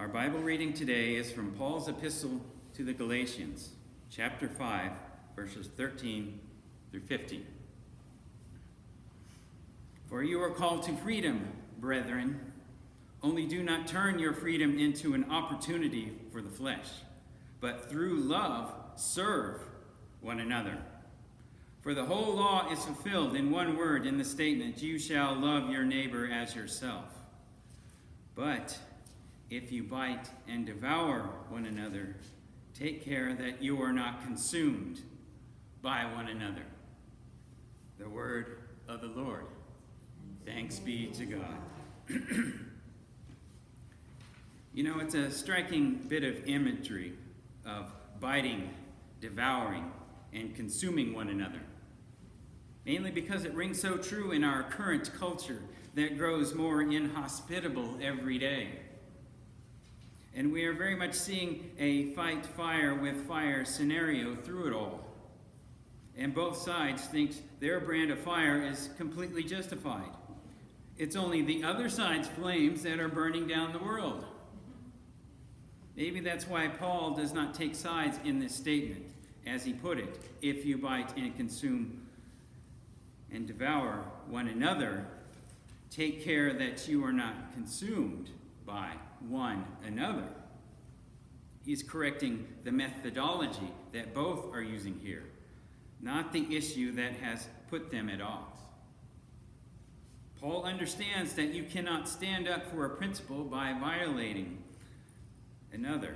Our Bible reading today is from Paul's epistle to the Galatians, chapter 5, verses 13 through 15. For you are called to freedom, brethren. Only do not turn your freedom into an opportunity for the flesh, but through love serve one another. For the whole law is fulfilled in one word in the statement, you shall love your neighbor as yourself. But if you bite and devour one another, take care that you are not consumed by one another. The word of the Lord. Thanks be to God. You know, it's a striking bit of imagery of biting, devouring, and consuming one another. Mainly because it rings so true in our current culture that grows more inhospitable every day. And we are very much seeing a fight fire with fire scenario through it all. And both sides think their brand of fire is completely justified. It's only the other side's flames that are burning down the world. Maybe that's why Paul does not take sides in this statement. As he put it, if you bite and consume and devour one another, take care that you are not consumed by one another. He's correcting the methodology that both are using here, not the issue that has put them at odds. Paul understands that you cannot stand up for a principle by violating another.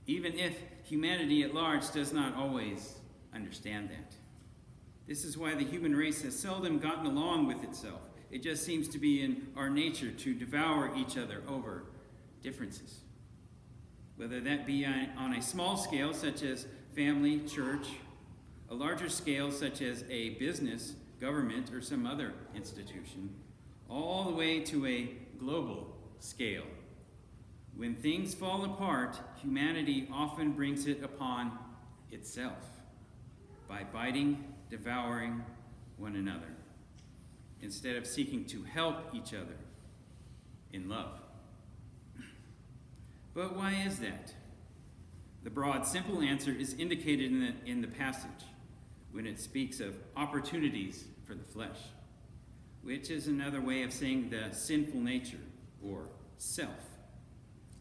Even if humanity at large does not always understand that. This is why the human race has seldom gotten along with itself. It just seems to be in our nature to devour each other over differences. Whether that be on a small scale, such as family, church, a larger scale, such as a business, government, or some other institution, all the way to a global scale. When things fall apart, humanity often brings it upon itself by biting, devouring one another, instead of seeking to help each other in love. But why is that? The broad, simple answer is indicated in the passage when it speaks of opportunities for the flesh, which is another way of saying the sinful nature or self.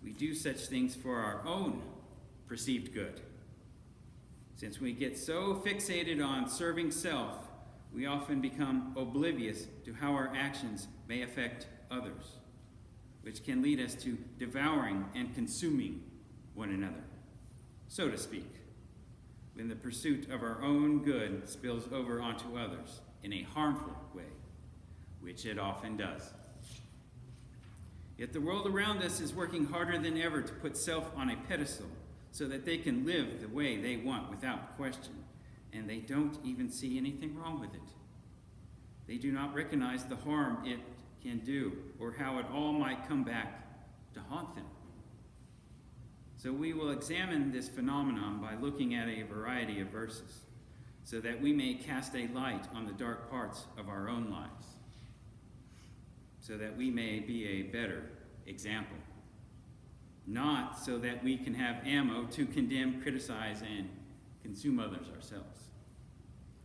We do such things for our own perceived good. Since we get so fixated on serving self, we often become oblivious to how our actions may affect others, which can lead us to devouring and consuming one another, so to speak, when the pursuit of our own good spills over onto others in a harmful way, which it often does. Yet the world around us is working harder than ever to put self on a pedestal so that they can live the way they want without question, and they don't even see anything wrong with it. They do not recognize the harm it can do or how it all might come back to haunt them. So we will examine this phenomenon by looking at a variety of verses so that we may cast a light on the dark parts of our own lives, so that we may be a better example. Not so that we can have ammo to condemn, criticize, and consume others ourselves.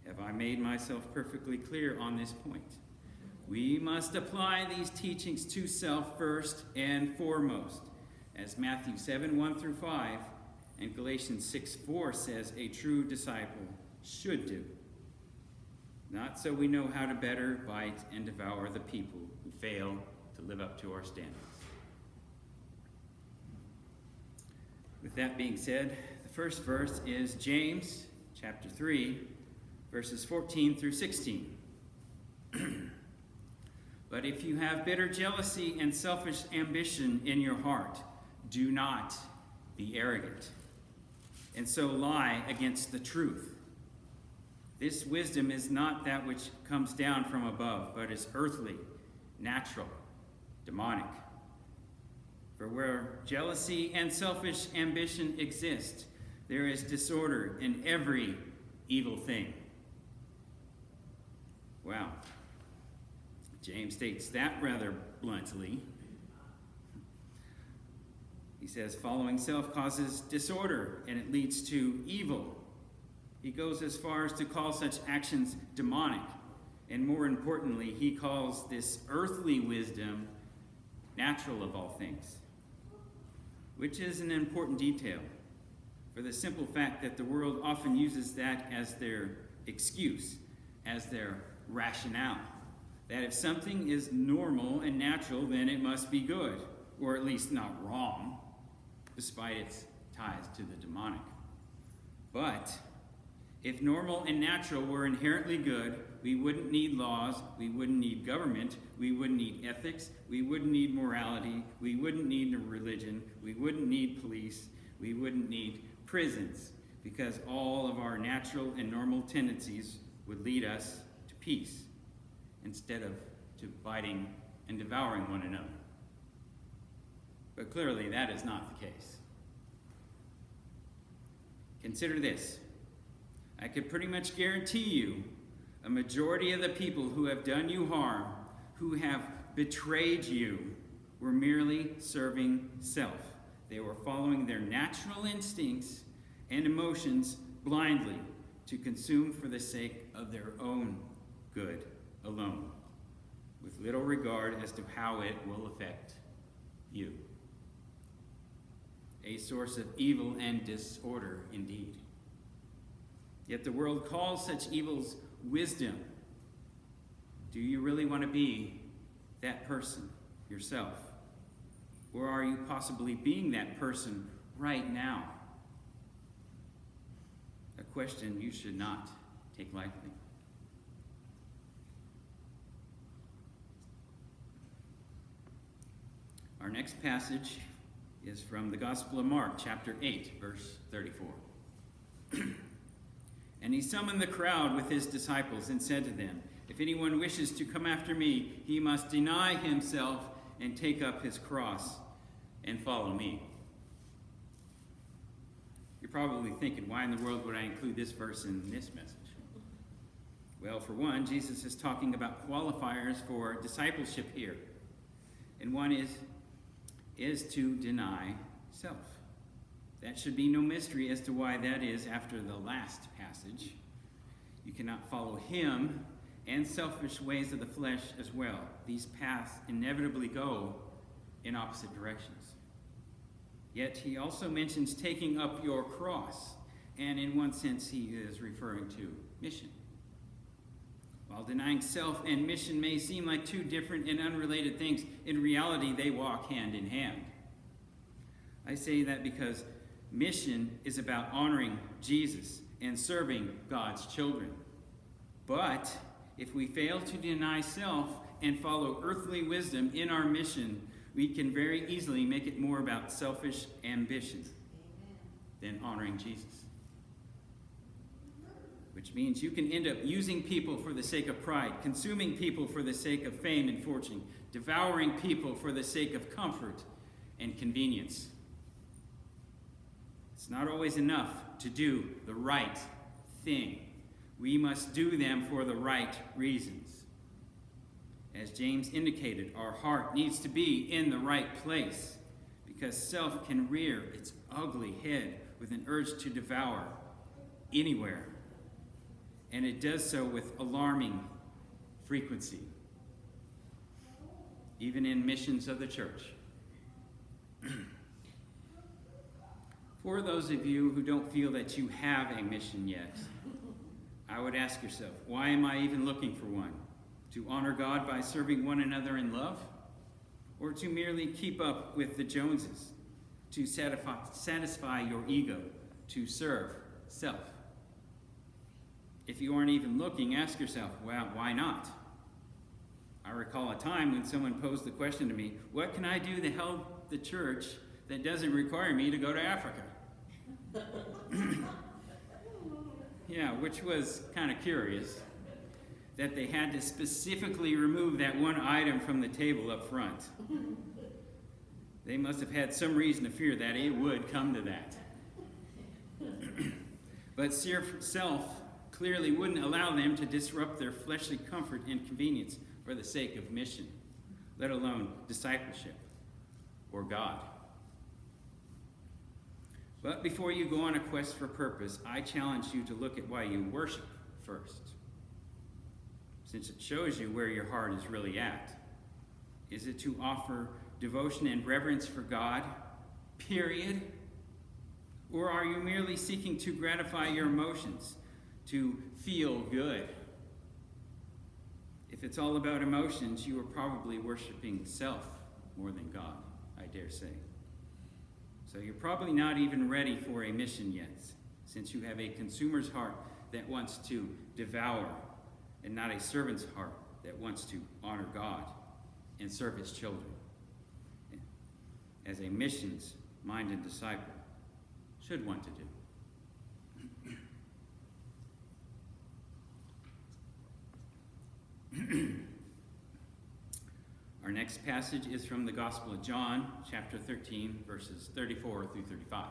Have I made myself perfectly clear on this point? We must apply these teachings to self first and foremost, as Matthew 7:1 through 5 and Galatians 6:4 says a true disciple should do. Not so we know how to better bite and devour the people who fail to live up to our standards. With that being said, the first verse is James chapter 3, verses 14 through 16. But if you have bitter jealousy and selfish ambition in your heart, do not be arrogant, and so lie against the truth. This wisdom is not that which comes down from above, but is earthly, natural, demonic. For where jealousy and selfish ambition exist, there is disorder in every evil thing. Wow. James states that rather bluntly. He says following self causes disorder and it leads to evil. He goes as far as to call such actions demonic. And more importantly, he calls this earthly wisdom natural of all things, which is an important detail for the simple fact that the world often uses that as their excuse, as their rationale. That if something is normal and natural, then it must be good, or at least not wrong, despite its ties to the demonic. But if normal and natural were inherently good, we wouldn't need laws, we wouldn't need government, we wouldn't need ethics, we wouldn't need morality, we wouldn't need a religion, we wouldn't need police, we wouldn't need prisons, because all of our natural and normal tendencies would lead us to peace instead of to biting and devouring one another. But clearly that is not the case. Consider this. I could pretty much guarantee you a majority of the people who have done you harm, who have betrayed you, were merely serving self. They were following their natural instincts and emotions blindly to consume for the sake of their own good alone, with little regard as to how it will affect you. A source of evil and disorder indeed. Yet the world calls such evils wisdom. Do you really want to be that person yourself? Or are you possibly being that person right now? A question you should not take lightly. Our next passage is from the Gospel of Mark, chapter 8, verse 34. And he summoned the crowd with his disciples and said to them, "If anyone wishes to come after me, he must deny himself and take up his cross and follow me." You're probably thinking, why in the world would I include this verse in this message? Well, for one, Jesus is talking about qualifiers for discipleship here. And one is to deny self. That should be no mystery as to why that is after the last passage. You cannot follow him and selfish ways of the flesh as well. These paths inevitably go in opposite directions. Yet he also mentions taking up your cross, and in one sense he is referring to mission. While denying self and mission may seem like two different and unrelated things, in reality they walk hand in hand. I say that because mission is about honoring Jesus and serving God's children. But if we fail to deny self and follow earthly wisdom in our mission, we can very easily make it more about selfish ambition than honoring Jesus. Which means you can end up using people for the sake of pride, consuming people for the sake of fame and fortune, devouring people for the sake of comfort and convenience. It's not always enough to do the right thing. We must do them for the right reasons. As James indicated, our heart needs to be in the right place, because self can rear its ugly head with an urge to devour anywhere. And it does so with alarming frequency, even in missions of the church. For those of you who don't feel that you have a mission yet, I would ask yourself, why am I even looking for one? To honor God by serving one another in love? Or to merely keep up with the Joneses? To satisfy your ego? To serve self? If you aren't even looking, ask yourself, well, why not? I recall a time when someone posed the question to me, what can I do to help the church that doesn't require me to go to Africa? Yeah, which was kind of curious that they had to specifically remove that one item from the table up front. They must have had some reason to fear that it would come to that. But self clearly wouldn't allow them to disrupt their fleshly comfort and convenience for the sake of mission, let alone discipleship or God. But before you go on a quest for purpose, I challenge you to look at why you worship first, since it shows you where your heart is really at. Is it to offer devotion and reverence for God, period? Or are you merely seeking to gratify your emotions, to feel good? If it's all about emotions, you are probably worshiping self more than God, I dare say. So you're probably not even ready for a mission yet, since you have a consumer's heart that wants to devour, and not a servant's heart that wants to honor God and serve his children. As a missions-minded disciple should want to do. Our next passage is from the Gospel of John, chapter 13, verses 34 through 35.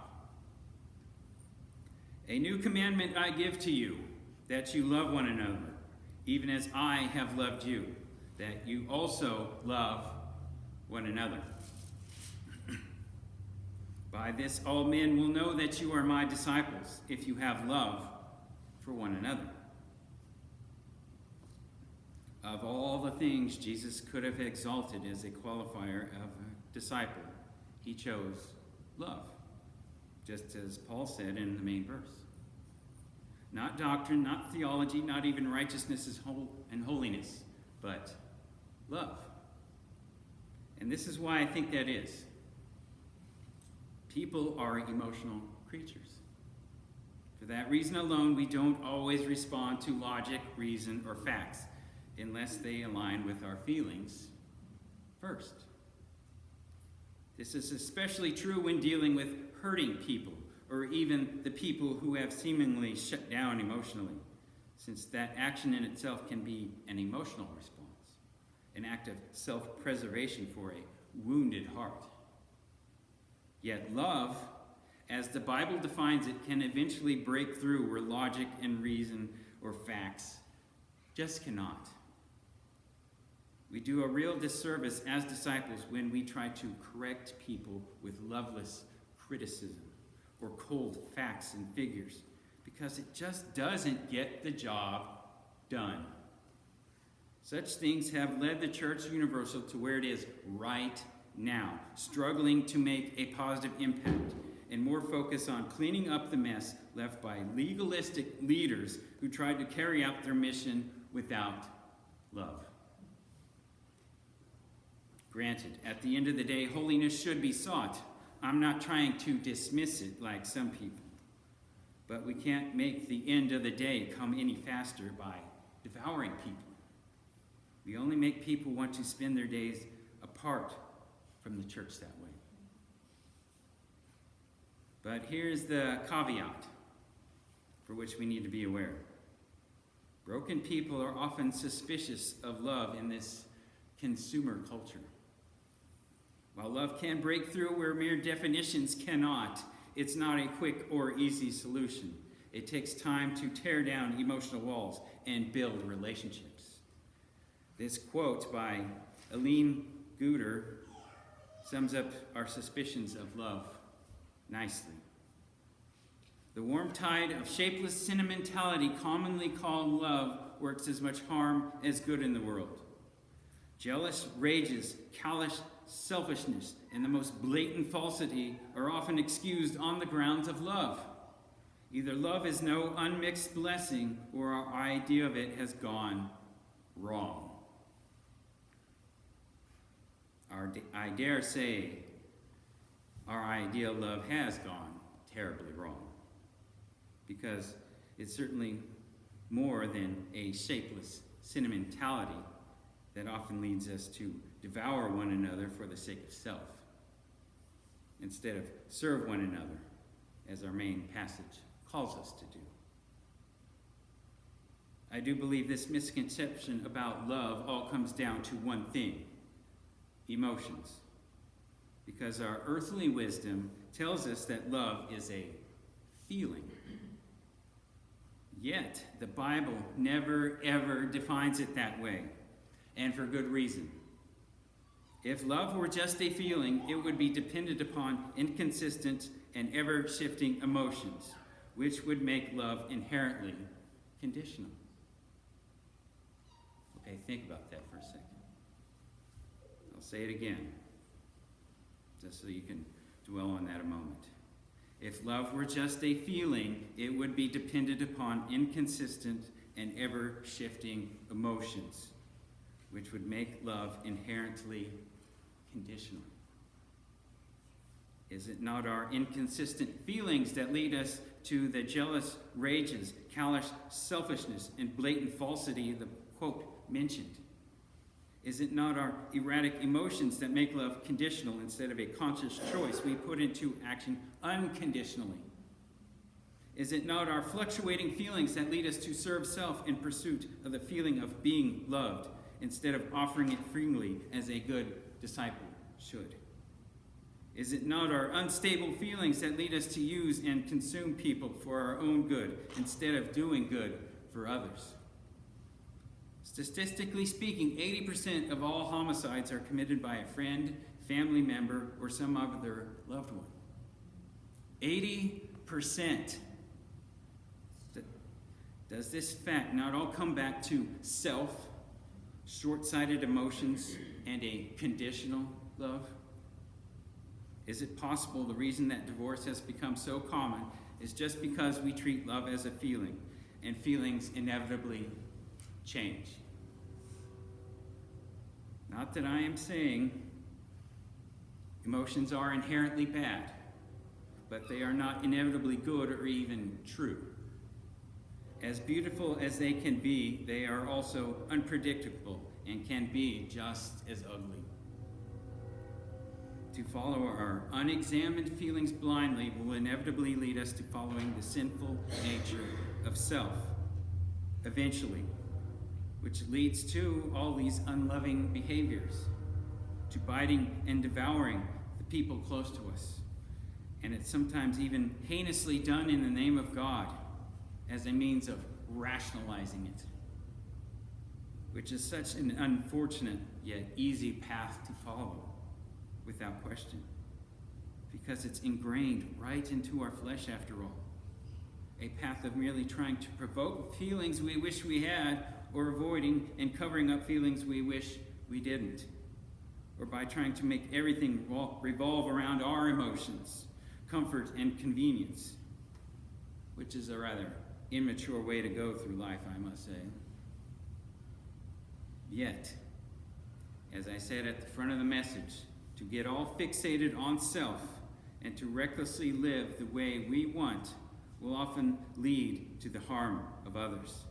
A new commandment I give to you, that you love one another, even as I have loved you, that you also love one another. By this all men will know that you are my disciples, if you have love for one another. Of all the things Jesus could have exalted as a qualifier of a disciple, he chose love, just as Paul said in the main verse. Not doctrine, not theology, not even righteousness and holiness, but love. And this is why I think that is. People are emotional creatures. For that reason alone, we don't always respond to logic, reason, or facts, unless they align with our feelings first. This is especially true when dealing with hurting people, or even the people who have seemingly shut down emotionally, since that action in itself can be an emotional response, an act of self-preservation for a wounded heart. Yet love, as the Bible defines it, can eventually break through where logic and reason or facts just cannot. We do a real disservice as disciples when we try to correct people with loveless criticism or cold facts and figures, because it just doesn't get the job done. Such things have led the Church Universal to where it is right now, struggling to make a positive impact and more focus on cleaning up the mess left by legalistic leaders who tried to carry out their mission without love. Granted, at the end of the day, holiness should be sought. I'm not trying to dismiss it like some people. But we can't make the end of the day come any faster by devouring people. We only make people want to spend their days apart from the church that way. But here's the caveat for which we need to be aware. Broken people are often suspicious of love in this consumer culture. While love can break through where mere definitions cannot, it's not a quick or easy solution. It takes time to tear down emotional walls and build relationships. This quote by Aline Guter sums up our suspicions of love nicely. The warm tide of shapeless sentimentality, commonly called love, works as much harm as good in the world. Jealous rages, callous selfishness, and the most blatant falsity are often excused on the grounds of love. Either love is no unmixed blessing, or our idea of it has gone wrong. I dare say our idea of love has gone terribly wrong, because it's certainly more than a shapeless sentimentality that often leads us to devour one another for the sake of self, instead of serve one another, as our main passage calls us to do. I do believe this misconception about love all comes down to one thing: emotions. Because our earthly wisdom tells us that love is a feeling. Yet, the Bible never, ever defines it that way, and for good reason. If love were just a feeling, it would be dependent upon inconsistent and ever-shifting emotions, which would make love inherently conditional. Okay, think about that for a second. I'll say it again, just so you can dwell on that a moment. If love were just a feeling, it would be dependent upon inconsistent and ever-shifting emotions, which would make love inherently conditional. Is it not our inconsistent feelings that lead us to the jealous rages, callous selfishness, and blatant falsity the quote mentioned? Is it not our erratic emotions that make love conditional instead of a conscious choice we put into action unconditionally? Is it not our fluctuating feelings that lead us to serve self in pursuit of the feeling of being loved instead of offering it freely as a good disciple should? Is it not our unstable feelings that lead us to use and consume people for our own good instead of doing good for others? Statistically speaking, 80% of all homicides are committed by a friend, family member, or some other loved one. 80%. Does this fact not all come back to self, short-sighted emotions, and a conditional love? Is it possible the reason that divorce has become so common is just because we treat love as a feeling, and feelings inevitably change? Not that I am saying emotions are inherently bad, but they are not inevitably good or even true. As beautiful as they can be, they are also unpredictable and can be just as ugly. To follow our unexamined feelings blindly will inevitably lead us to following the sinful nature of self, eventually, which leads to all these unloving behaviors, to biting and devouring the people close to us. And it's sometimes even heinously done in the name of God as a means of rationalizing it, which is such an unfortunate yet easy path to follow without question, because it's ingrained right into our flesh after all. A path of merely trying to provoke feelings we wish we had, or avoiding and covering up feelings we wish we didn't, or by trying to make everything revolve around our emotions, comfort, and convenience, which is a rather immature way to go through life, I must say. Yet, as I said at the front of the message, to get all fixated on self and to recklessly live the way we want will often lead to the harm of others.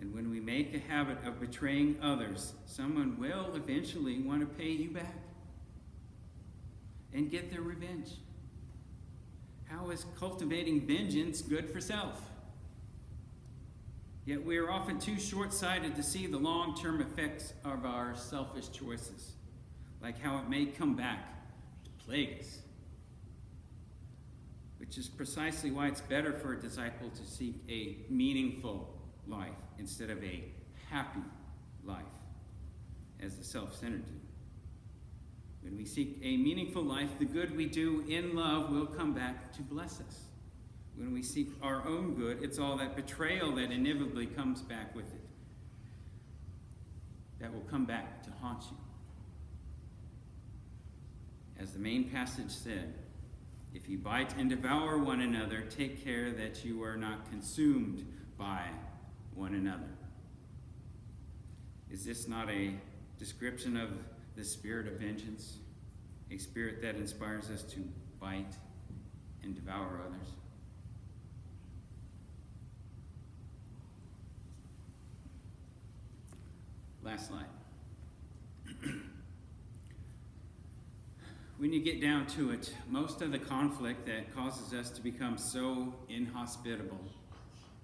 And when we make a habit of betraying others, someone will eventually want to pay you back and get their revenge. How is cultivating vengeance good for self? Yet we are often too short-sighted to see the long-term effects of our selfish choices, like how it may come back to plague us, which is precisely why it's better for a disciple to seek a meaningful life instead of a happy life, as the self-centered do. When we seek a meaningful life, the good we do in love will come back to bless us. When we seek our own good, it's all that betrayal that inevitably comes back with it, that will come back to haunt you. As the main passage said, if you bite and devour one another, take care that you are not consumed by one another. Is this not a description of the spirit of vengeance, a spirit that inspires us to bite and devour others? Last slide. When you get down to it, most of the conflict that causes us to become so inhospitable,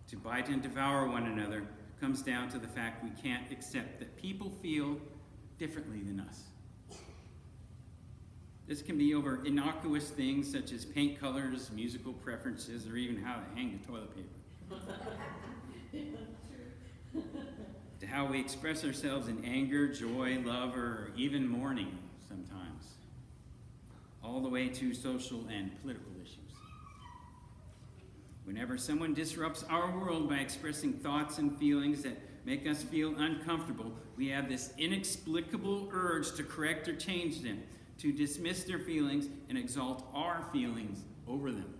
to bite and devour one another, comes down to the fact we can't accept that people feel differently than us. This can be over innocuous things such as paint colors, musical preferences, or even how to hang the toilet paper. To how we express ourselves in anger, joy, love, or even mourning sometimes. all the way to social and political issues. Whenever someone disrupts our world by expressing thoughts and feelings that make us feel uncomfortable, we have this inexplicable urge to correct or change them, to dismiss their feelings and exalt our feelings over them.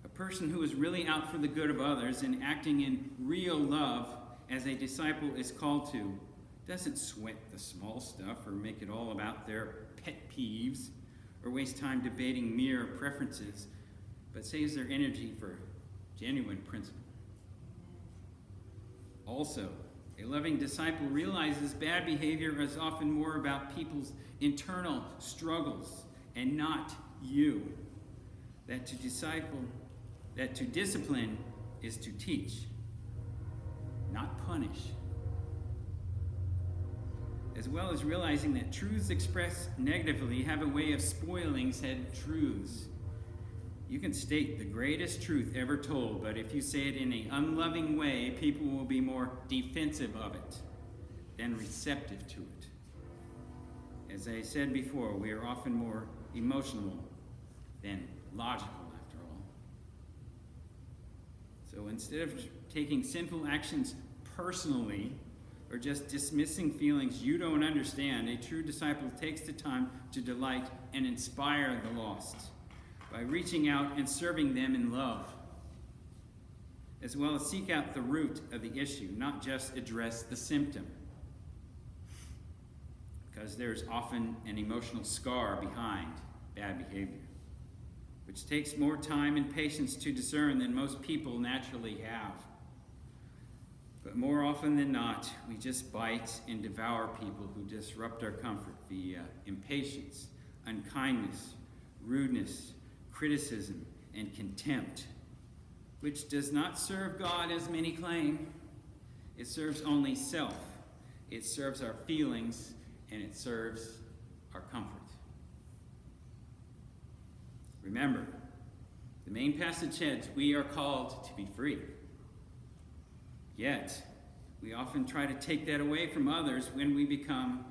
A person who is really out for the good of others and acting in real love, as a disciple is called to, doesn't sweat the small stuff or make it all about their pet peeves or waste time debating mere preferences, but saves their energy for genuine principle. Also, a loving disciple realizes bad behavior is often more about people's internal struggles and not you. That to discipline is to teach, not punish. As well as realizing that truths expressed negatively have a way of spoiling said truths. You can state the greatest truth ever told, but if you say it in an unloving way, people will be more defensive of it than receptive to it. As I said before, we are often more emotional than logical, after all. So instead of taking sinful actions personally, or just dismissing feelings you don't understand, a true disciple takes the time to delight and inspire the lost by reaching out and serving them in love, as well as seek out the root of the issue, not just address the symptom. Because there's often an emotional scar behind bad behavior, which takes more time and patience to discern than most people naturally have. But more often than not, we just bite and devour people who disrupt our comfort via impatience, unkindness, rudeness, criticism, and contempt, which does not serve God as many claim. It serves only self. It serves our feelings, and it serves our comfort. Remember, the main passage says we are called to be free. Yet, we often try to take that away from others when we become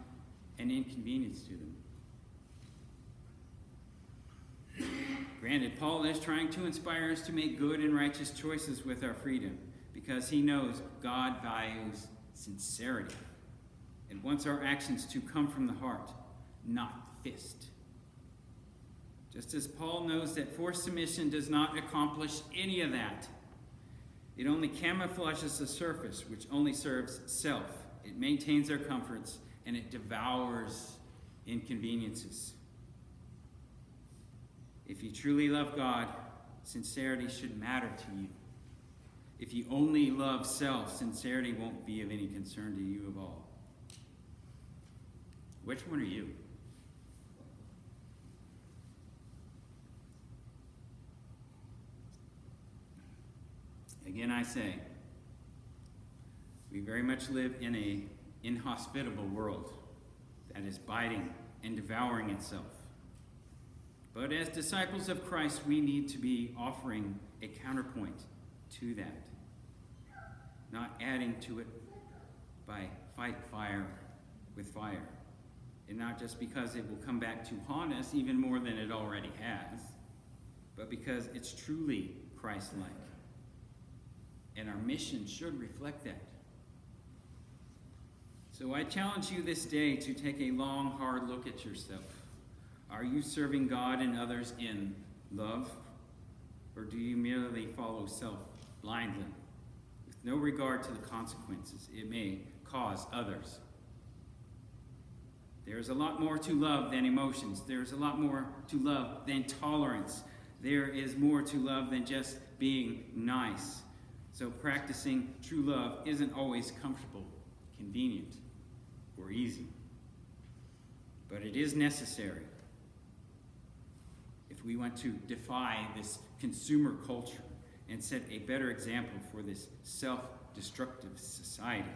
an inconvenience to them. Granted, Paul is trying to inspire us to make good and righteous choices with our freedom because he knows God values sincerity and wants our actions to come from the heart, not the fist. Just as Paul knows that forced submission does not accomplish any of that. It only camouflages the surface, which only serves self. It maintains our comforts, and it devours inconveniences. If you truly love God, sincerity should matter to you. If you only love self, sincerity won't be of any concern to you at all. Which one are you? Again, I say, we very much live in an inhospitable world that is biting and devouring itself. But as disciples of Christ, we need to be offering a counterpoint to that, not adding to it by fight fire with fire, and not just because it will come back to haunt us even more than it already has, but because it's truly Christ-like. And our mission should reflect that. So I challenge you this day to take a long, hard look at yourself. Are you serving God and others in love? Or do you merely follow self blindly, with no regard to the consequences it may cause others? There's a lot more to love than emotions. There's a lot more to love than tolerance. There is more to love than just being nice. So practicing true love isn't always comfortable, convenient, or easy. But it is necessary if we want to defy this consumer culture and set a better example for this self-destructive society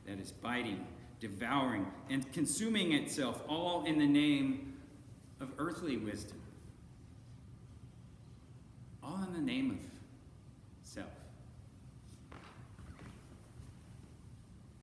that is biting, devouring, and consuming itself, all in the name of earthly wisdom. All in the name of self.